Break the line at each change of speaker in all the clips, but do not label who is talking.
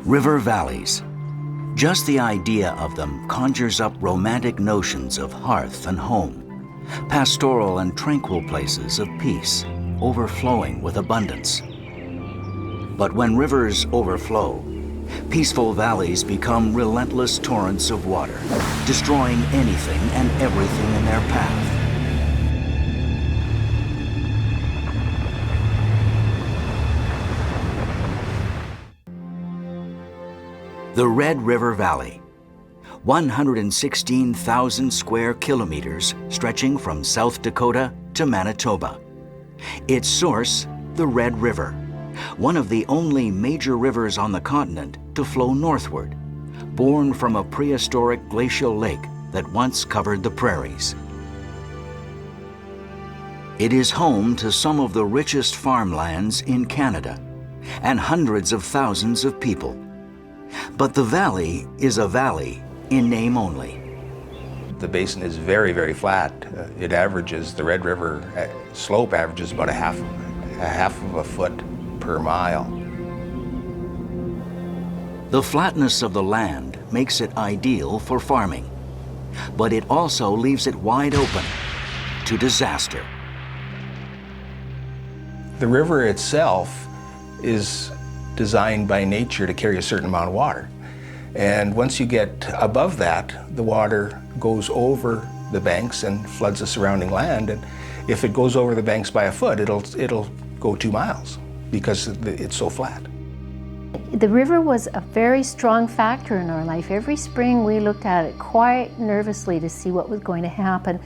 River valleys. Just the idea of them conjures up romantic notions of hearth and home, pastoral and tranquil places of peace, overflowing with abundance. But when rivers overflow, peaceful valleys become relentless torrents of water, destroying anything and everything in their path. The Red River Valley, 116,000 square kilometers stretching from South Dakota to Manitoba. Its source, the Red River, one of the only major rivers on the continent to flow northward, born from a prehistoric glacial lake that once covered the prairies. It is home to some of the richest farmlands in Canada and hundreds of thousands of people. But the valley is a valley in name only.
The basin is very, very flat. It averages, the Red River slope averages about a half of a foot per mile.
The flatness of the land makes it ideal for farming, but it also leaves it wide open to disaster.
The river itself is designed by nature to carry a certain amount of water. And once you get above that, the water goes over the banks and floods the surrounding land. And if it goes over the banks by a foot, it'll go 2 miles because it's so flat.
The river was a very strong factor in our life. Every spring we looked at it quite nervously to see what was going to happen.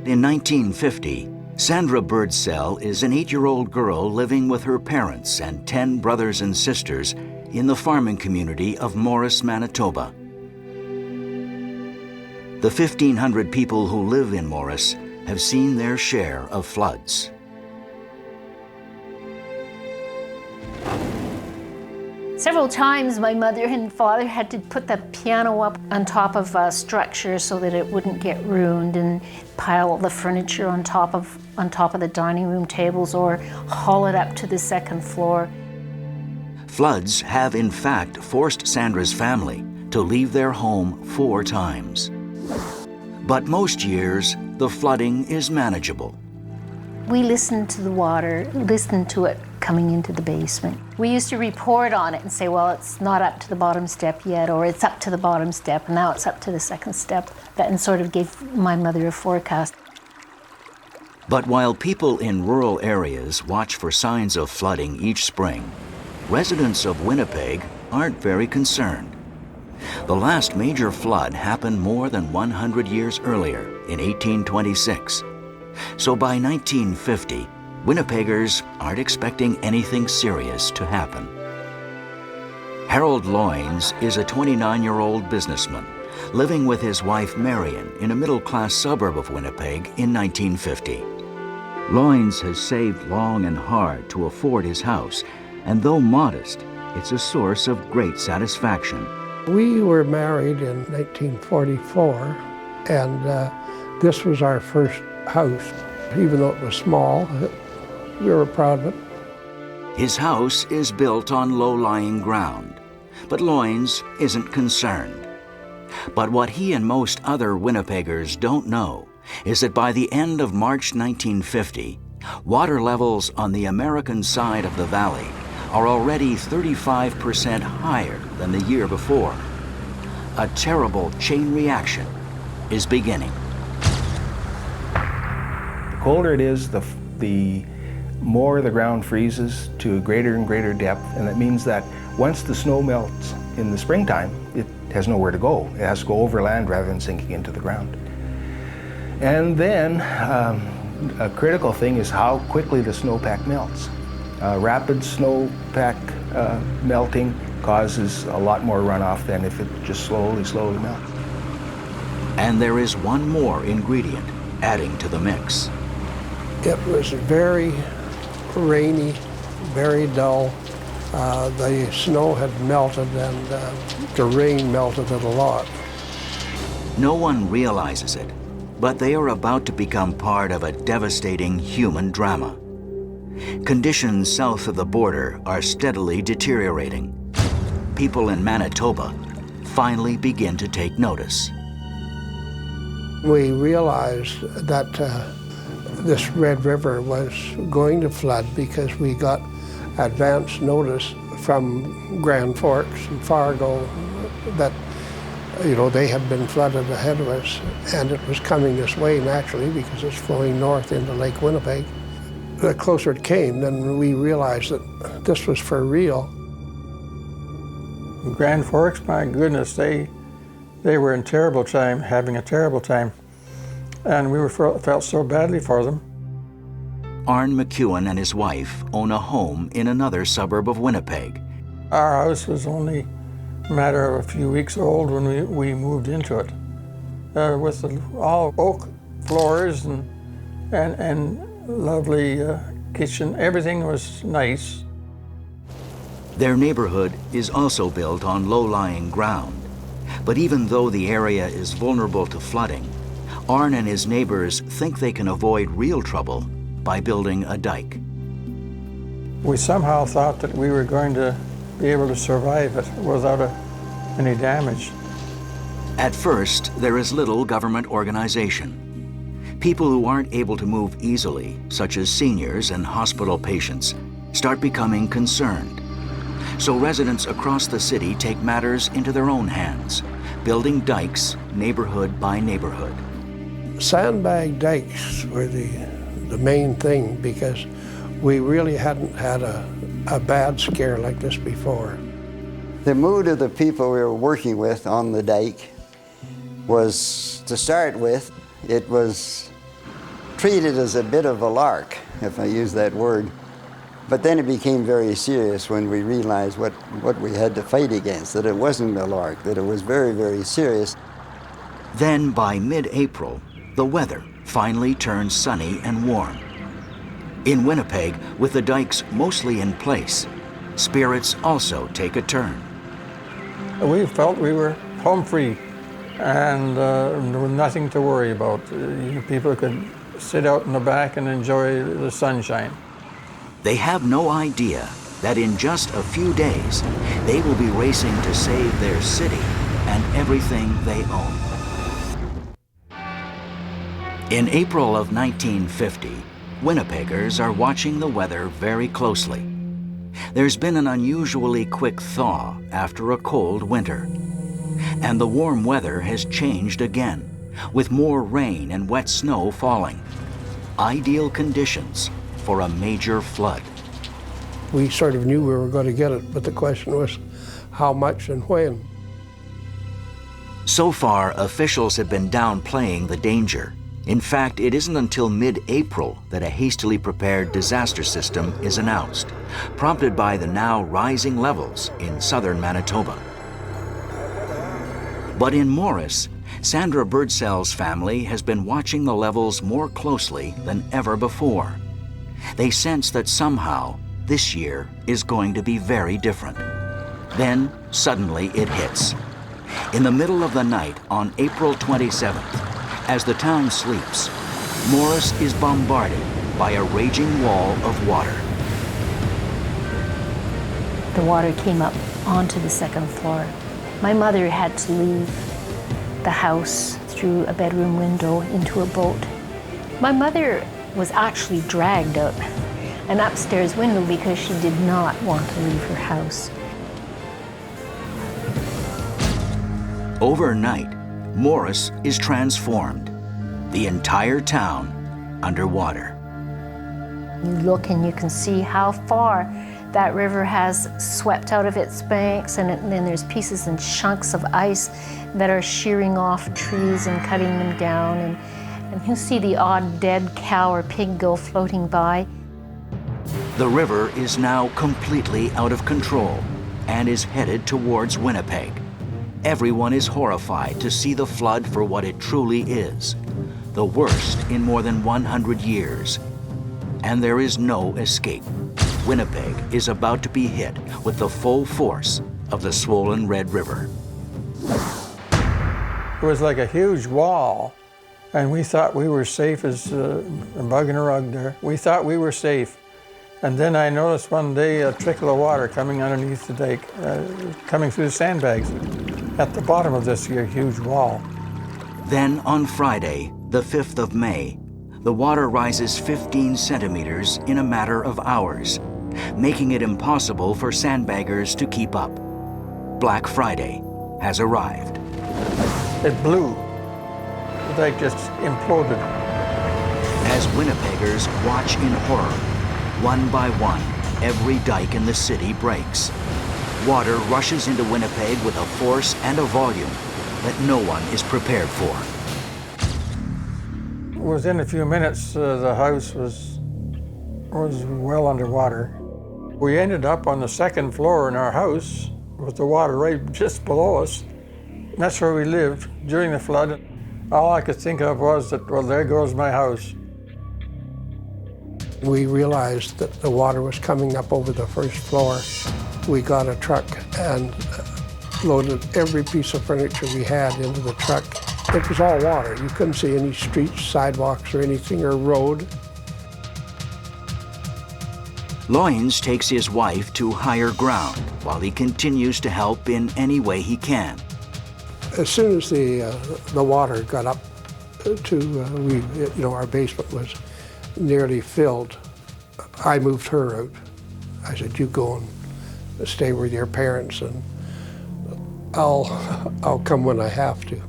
In 1950, Sandra Birdsell is an 8-year-old girl living with her parents and 10 brothers and sisters in the farming community of Morris, Manitoba. The 1,500 people who live in Morris have seen their share of floods.
Several times my mother and father had to put the piano up on top of a structure so that it wouldn't get ruined, and pile all the furniture on top of the dining room tables or haul it up to the second floor.
Floods have in fact forced Sandra's family to leave their home 4 times. But most years, the flooding is manageable.
We listened to the water, listened to it coming into the basement. We used to report on it and say, well, it's not up to the bottom step yet, or it's up to the bottom step, and now it's up to the second step. And sort of gave my mother a forecast.
But while people in rural areas watch for signs of flooding each spring, residents of Winnipeg aren't very concerned. The last major flood happened more than 100 years earlier, in 1826. So by 1950, Winnipeggers aren't expecting anything serious to happen. Harold Loynes is a 29-year-old businessman living with his wife Marion in a middle-class suburb of Winnipeg in 1950. Loynes has saved long and hard to afford his house, and though modest, it's a source of great satisfaction.
We were married in 1944, and this was our first house. Even though it was small, we were proud of it.
His house is built on low-lying ground, but Loynes isn't concerned. But what he and most other Winnipeggers don't know is that by the end of March 1950, water levels on the American side of the valley are already 35% higher than the year before. A terrible chain reaction is beginning.
The colder it is, the more the ground freezes to a greater and greater depth, and that means that once the snow melts in the springtime, it has nowhere to go. It has to go over land rather than sinking into the ground. And then a critical thing is how quickly the snowpack melts. Rapid snowpack melting causes a lot more runoff than if it just slowly melts.
And there is one more ingredient adding to the mix.
It was very rainy, very dull. The snow had melted and the rain melted it a lot.
No one realizes it, but they are about to become part of a devastating human drama. Conditions south of the border are steadily deteriorating. people in Manitoba finally begin to take notice.
We realized that this Red River was going to flood because we got advance notice from Grand Forks and Fargo that, you know, they had been flooded ahead of us, and it was coming this way naturally because it's flowing north into Lake Winnipeg. The closer it came, then we realized that this was for real.
Grand Forks, my goodness, they were in terrible time, having a terrible time, and we felt so badly for them.
Arn McEwen and his wife own a home in another suburb of Winnipeg.
Our house was only a matter of a few weeks old when we moved into it, with all oak floors and lovely kitchen. Everything was nice.
Their neighborhood is also built on low-lying ground. But even though the area is vulnerable to flooding, Arn and his neighbors think they can avoid real trouble by building a dike.
We somehow thought that we were going to be able to survive it without any damage.
At first, there is little government organization. People who aren't able to move easily, such as seniors and hospital patients, start becoming concerned. So residents across the city take matters into their own hands, building dikes neighborhood by neighborhood.
Sandbag dikes were the main thing because we really hadn't had a bad scare like this before.
The mood of the people we were working with on the dike was, to start with, it was treated as a bit of a lark, if I use that word. But then it became very serious when we realized what we had to fight against, that it wasn't a lark, that it was very, very serious.
Then by mid-April, the weather finally turns sunny and warm. In Winnipeg, with the dikes mostly in place, spirits also take a turn.
We felt we were home free and there was nothing to worry about. People could sit out in the back and enjoy the sunshine.
They have no idea that in just a few days, they will be racing to save their city and everything they own. In April of 1950, Winnipeggers are watching the weather very closely. There's been an unusually quick thaw after a cold winter. And the warm weather has changed again, with more rain and wet snow falling. Ideal conditions for a major flood.
We sort of knew we were going to get it, but the question was how much and when.
So far, officials have been downplaying the danger. In fact, it isn't until mid-April that a hastily prepared disaster system is announced, prompted by the now rising levels in southern Manitoba. But in Morris, Sandra Birdsell's family has been watching the levels more closely than ever before. They sense that somehow this year is going to be very different. Then, suddenly it hits. In the middle of the night on April 27th, as the town sleeps, Morris is bombarded by a raging wall of water.
The water came up onto the second floor. My mother had to leave the house through a bedroom window into a boat. My mother was actually dragged out an upstairs window because she did not want to leave her house.
Overnight, Morris is transformed. The entire town underwater.
You look and you can see how far that river has swept out of its banks, and then there's pieces and chunks of ice that are shearing off trees and cutting them down, and you see the odd dead cow or pig go floating by.
The river is now completely out of control and is headed towards Winnipeg. Everyone is horrified to see the flood for what it truly is, the worst in more than 100 years. And there is no escape. Winnipeg is about to be hit with the full force of the swollen Red River.
It was like a huge wall, and we thought we were safe as a bug in a rug there. We thought we were safe. And then I noticed one day a trickle of water coming underneath the dike, coming through the sandbags at the bottom of this here huge wall.
Then on Friday, the 5th of May, the water rises 15 centimeters in a matter of hours, making it impossible for sandbaggers to keep up. Black Friday has arrived.
It blew. The dike just imploded.
As Winnipeggers watch in horror, one by one, every dike in the city breaks. Water rushes into Winnipeg with a force and a volume that no one is prepared for.
Within a few minutes, the house was well underwater. We ended up on the 2nd floor in our house with the water right just below us. And that's where we lived during the flood. All I could think of was that, well, there goes my house.
We realized that the water was coming up over the 1st floor. We got a truck and loaded every piece of furniture we had into the truck. It was all water. You couldn't see any streets, sidewalks, or anything, or road.
Loyens takes his wife to higher ground while he continues to help in any way he can.
As soon as the water got up to, our basement was nearly filled, I moved her out. I said, you go and stay with your parents, and I'll come when I have to.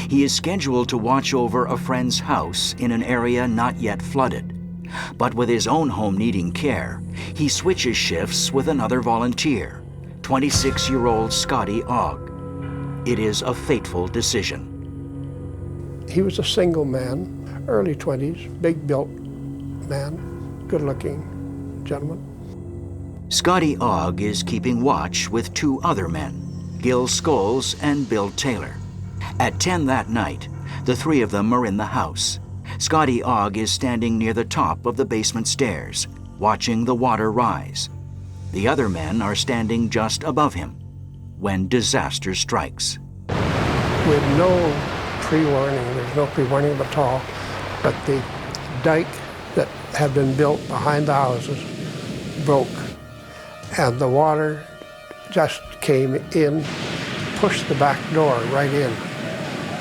He is scheduled to watch over a friend's house in an area not yet flooded. But with his own home needing care, he switches shifts with another volunteer, 26-year-old Scotty Ogg. It is a fateful decision.
He was a single man, early 20s, big-built man, good-looking gentleman.
Scotty Ogg is keeping watch with 2 other men, Gil Scholes and Bill Taylor. At 10 that night, the 3 of them are in the house. Scotty Ogg is standing near the top of the basement stairs, watching the water rise. The other men are standing just above him when disaster strikes.
With no pre-warning, there's no pre-warning at all, but the dike that had been built behind the houses broke, and the water just came in, pushed the back door right in,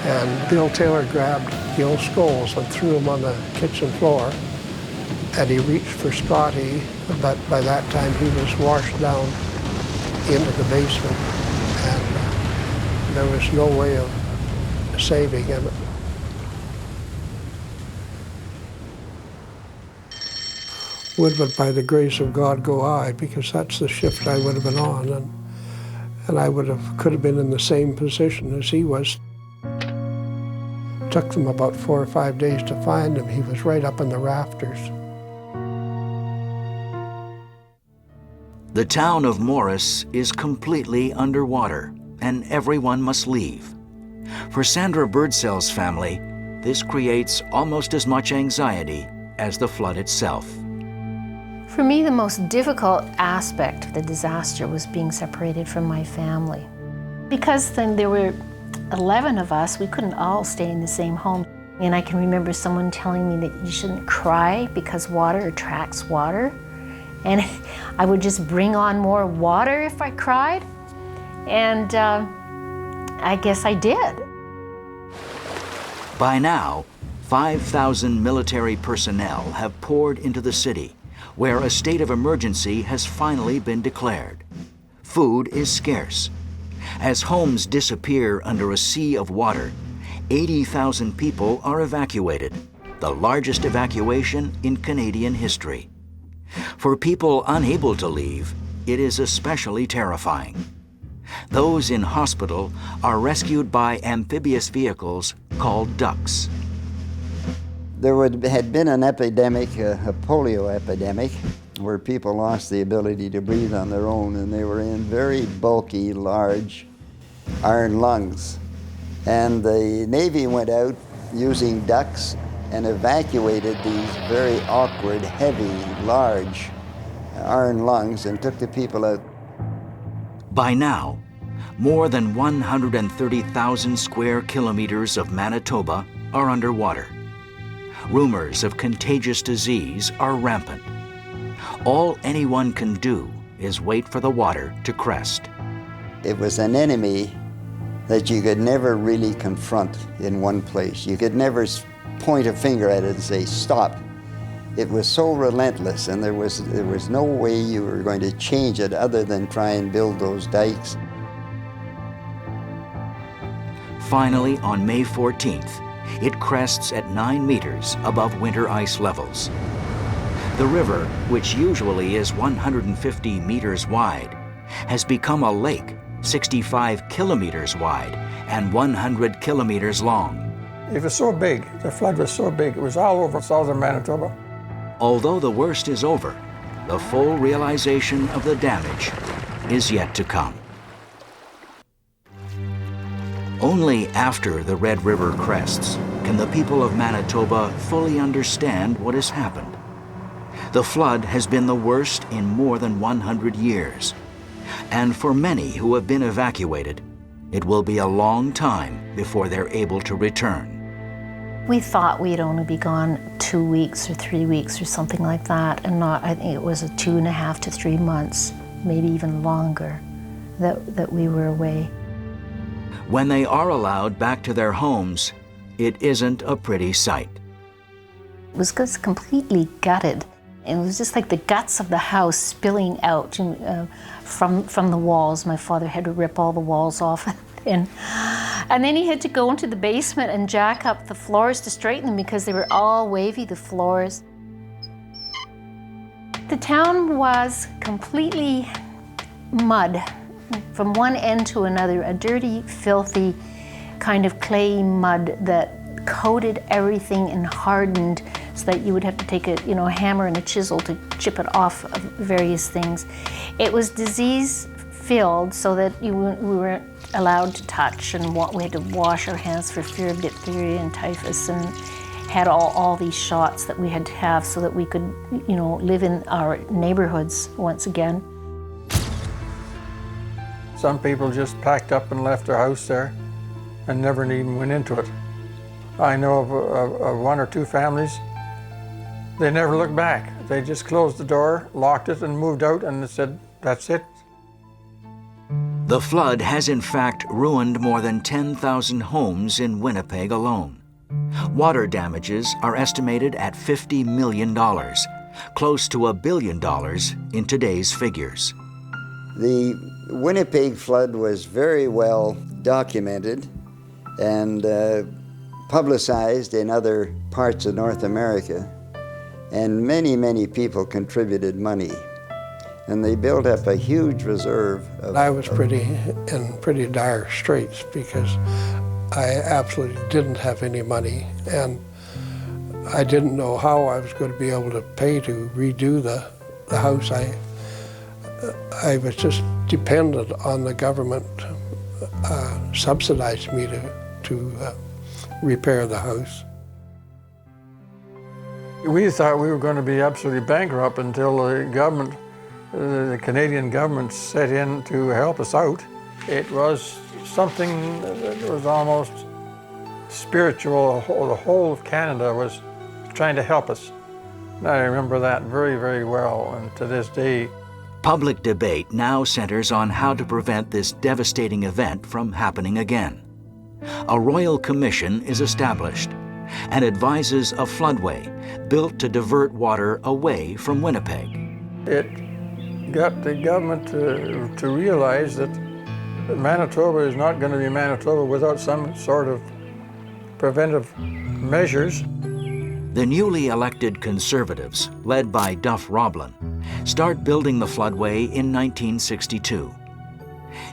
and Bill Taylor grabbed Gil Scholes and threw him on the kitchen floor, and he reached for Scotty, but by that time he was washed down into the basement, and there was no way of saving him. Would but by the grace of God go I, because that's the shift I would have been on, and I could have been in the same position as he was. It took them about 4 or 5 days to find him. He was right up in the rafters.
The town of Morris is completely underwater, and everyone must leave. For Sandra Birdsell's family, this creates almost as much anxiety as the flood itself.
For me, the most difficult aspect of the disaster was being separated from my family. Because then there were 11 of us, we couldn't all stay in the same home. And I can remember someone telling me that you shouldn't cry because water attracts water. And I would just bring on more water if I cried. And I guess I did.
By now, 5,000 military personnel have poured into the city, where a state of emergency has finally been declared. Food is scarce. As homes disappear under a sea of water, 80,000 people are evacuated, the largest evacuation in Canadian history. For people unable to leave, it is especially terrifying. Those in hospital are rescued by amphibious vehicles called ducks.
There had been an epidemic, a polio epidemic, where people lost the ability to breathe on their own, and they were in very bulky, large iron lungs. And the Navy went out using ducks and evacuated these very awkward, heavy, large iron lungs and took the people out.
By now, more than 130,000 square kilometers of Manitoba are underwater. Rumors of contagious disease are rampant. All anyone can do is wait for the water to crest.
It was an enemy that you could never really confront in one place. You could never point a finger at it and say, stop. It was so relentless, and there was no way you were going to change it other than try and build those dikes.
Finally, on May 14th, it crests at 9 meters above winter ice levels. The river, which usually is 150 meters wide, has become a lake 65 kilometers wide and 100 kilometers long.
It was so big, the flood was so big, it was all over southern Manitoba.
Although the worst is over, the full realization of the damage is yet to come. Only after the Red River crests can the people of Manitoba fully understand what has happened. The flood has been the worst in more than 100 years. And for many who have been evacuated, it will be a long time before they're able to return.
We thought we'd only be gone 2 weeks or 3 weeks or something like that, and not, I think it was 2.5 to 3 months, maybe even longer, that we were away.
When they are allowed back to their homes, it isn't a pretty sight.
It was just completely gutted. It was just like the guts of the house spilling out from the walls. My father had to rip all the walls off. And then he had to go into the basement and jack up the floors to straighten them because they were all wavy, the floors. The town was completely mud from one end to another, a dirty, filthy kind of clay mud that coated everything and hardened so that you would have to take a hammer and a chisel to chip it off of various things. It was disease-filled so that we weren't allowed to touch, and we had to wash our hands for fear of diphtheria and typhus, and had all these shots that we had to have so that we could, live in our neighborhoods once again.
Some people just packed up and left their house there and never even went into it. I know of 1 or 2 families, they never looked back. They just closed the door, locked it, and moved out, and said, that's it.
The flood has in fact ruined more than 10,000 homes in Winnipeg alone. Water damages are estimated at $50 million, close to $1 billion in today's figures.
The Winnipeg flood was very well documented and publicized in other parts of North America, and many, many people contributed money. And they built up a huge reserve.
I was in pretty dire straits because I absolutely didn't have any money, and I didn't know how I was going to be able to pay to redo the house. I was just dependent on the government subsidizing me to repair the house.
We thought we were going to be absolutely bankrupt until the Canadian government set in to help us out. It was something that was almost spiritual. The whole of Canada was trying to help us. And I remember that very, very well, and to this day.
Public debate now centers on how to prevent this devastating event from happening again. A royal commission is established and advises a floodway built to divert water away from Winnipeg.
It got the government to realize that Manitoba is not going to be Manitoba without some sort of preventive measures.
The newly elected Conservatives, led by Duff Roblin, start building the floodway in 1962.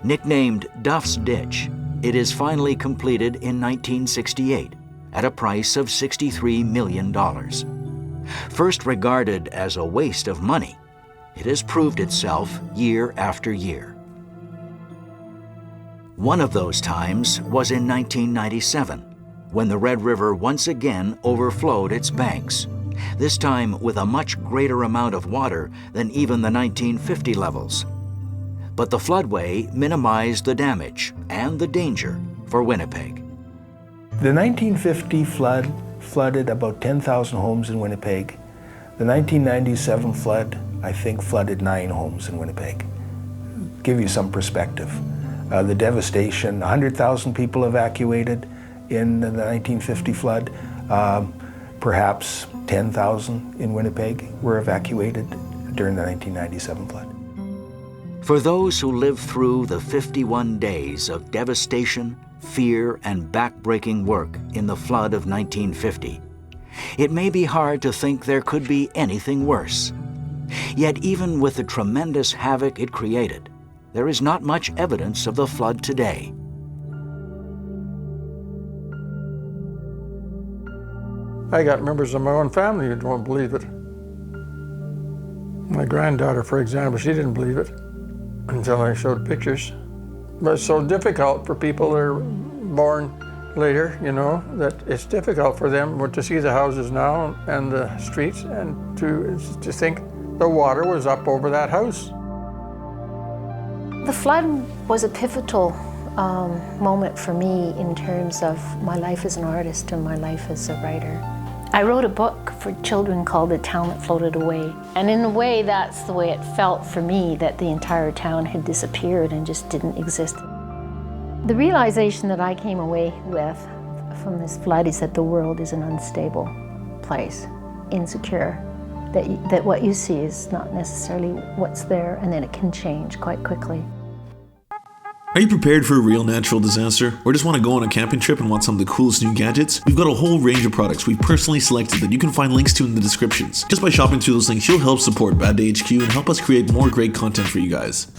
Nicknamed Duff's Ditch, it is finally completed in 1968 at a price of $63 million. First regarded as a waste of money, it has proved itself year after year. One of those times was in 1997, when the Red River once again overflowed its banks, this time with a much greater amount of water than even the 1950 levels. But the floodway minimized the damage and the danger for Winnipeg.
The 1950 flood flooded about 10,000 homes in Winnipeg. The 1997 flood I think, flooded 9 homes in Winnipeg. Give you some perspective. The devastation, 100,000 people evacuated in the 1950 flood. Perhaps 10,000 in Winnipeg were evacuated during the 1997 flood.
For those who lived through the 51 days of devastation, fear, and back-breaking work in the flood of 1950, it may be hard to think there could be anything worse. Yet even with the tremendous havoc it created, there is not much evidence of the flood today.
I got members of my own family who don't believe it. My granddaughter, for example, she didn't believe it until I showed pictures. But it's so difficult for people that are born later, you know, that it's difficult for them to see the houses now and the streets and to think the water was up over that house.
The flood was a pivotal moment for me in terms of my life as an artist and my life as a writer. I wrote a book for children called The Town That Floated Away. And in a way, that's the way it felt for me, that the entire town had disappeared and just didn't exist. The realization that I came away with from this flood is that the world is an unstable place, insecure, that what you see is not necessarily what's there, and then it can change quite quickly.
Are you prepared for a real natural disaster? Or just want to go on a camping trip and want some of the coolest new gadgets? We've got a whole range of products we've personally selected that you can find links to in the descriptions. Just by shopping through those links, you'll help support Bad Day HQ and help us create more great content for you guys.